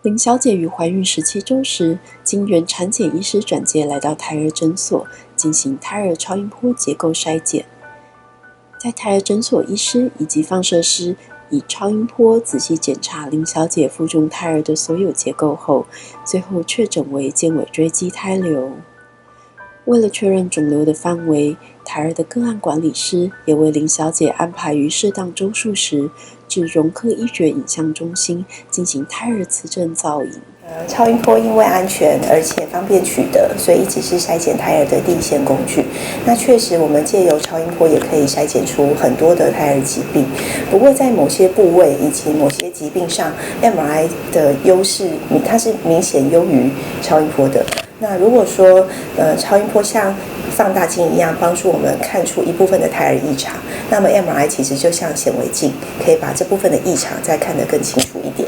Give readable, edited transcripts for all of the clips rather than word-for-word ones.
林小姐于怀孕17周时，经原产检医师转介来到胎儿诊所进行胎儿超音波结构筛检。在胎儿诊所医师以及放射师以超音波仔细检查林小姐腹中胎儿的所有结构后，最后确诊为尖尾椎畸胎瘤。为了确认肿瘤的范围，胎儿的个案管理师也为林小姐安排于适当周数时，至容科医学影像中心进行胎儿磁振造影。超音波因为安全而且方便取得，所以一直是筛检胎儿的第一线工具。那确实，我们借由超音波也可以筛检出很多的胎儿疾病。不过，在某些部位以及某些疾病上 ，MRI 的优势它是明显优于超音波的。那如果说超音波像放大镜一样帮助我们看出一部分的胎儿异常，那么 MRI 其实就像显微镜，可以把这部分的异常再看得更清楚一点。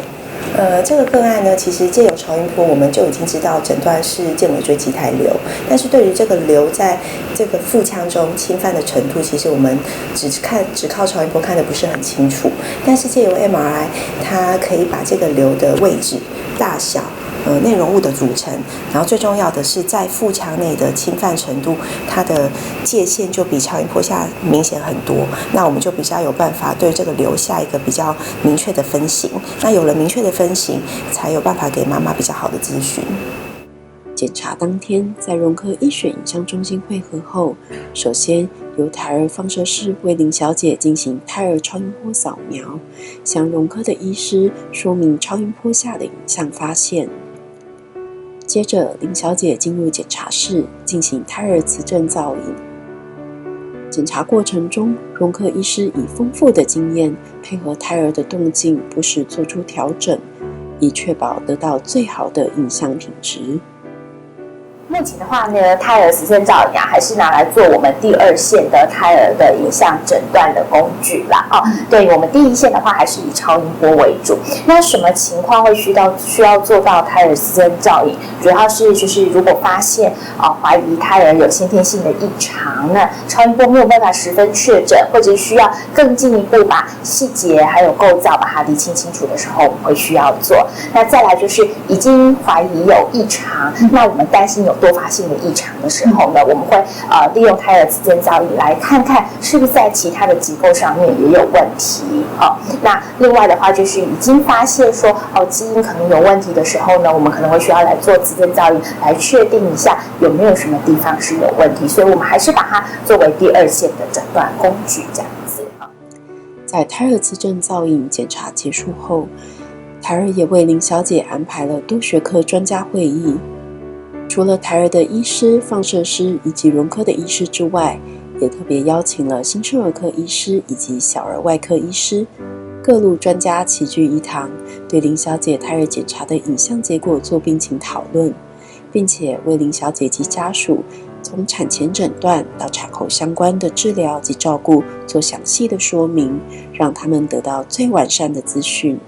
这个个案呢，其实借由超音波，我们就已经知道诊断是尖尾椎畸胎瘤，但是对于这个瘤在这个腹腔中侵犯的程度，其实我们只靠超音波看得不是很清楚。但是借由 MRI， 它可以把这个瘤的位置、大小、内容物的组成，然后最重要的是在腹腔内的侵犯程度，它的界限就比超音波下明显很多。那我们就比较有办法对这个瘤下一个比较明确的分型。那有了明确的分型，才有办法给妈妈比较好的咨询。检查当天，在容科医学影像中心会合后，首先由胎儿放射师为林小姐进行胎儿超音波扫描，向容科的医师说明超音波下的影像发现。接着，林小姐进入检查室进行胎儿磁振造影。检查过程中，容科医师以丰富的经验，配合胎儿的动静，不时做出调整，以确保得到最好的影像品质。目前的话呢，胎儿磁振造影还是拿来做我们第二线的胎儿的影像诊断的工具啦。对于我们第一线的话，还是以超音波为主。那什么情况会需要做到胎儿磁振造影？主要是就是如果发现怀疑胎儿有先天性的异常，那超音波没有办法十分确诊，或者需要更进一步把细节还有构造把它理清清楚的时候，我们会需要做。那再来就是已经怀疑有异常，那我们担心有多发性的异常的时候呢，我们会利用胎儿磁振造影来看看是不是在其他的结构上面也有问题。那另外的话就是已经发现说基因可能有问题的时候呢，我们可能会需要来做磁振造影来确定一下有没有什么地方是有问题，所以我们还是把它作为第二线的诊断工具这样子。在胎儿磁振造影检查结束后，胎儿也为林小姐安排了多学科专家会议。除了胎儿的医师、放射师以及容科的医师之外，也特别邀请了新生儿科医师以及小儿外科医师，各路专家齐聚一堂，对林小姐胎儿检查的影像结果做病情讨论，并且为林小姐及家属从产前诊断到产后相关的治疗及照顾做详细的说明，让他们得到最完善的资讯。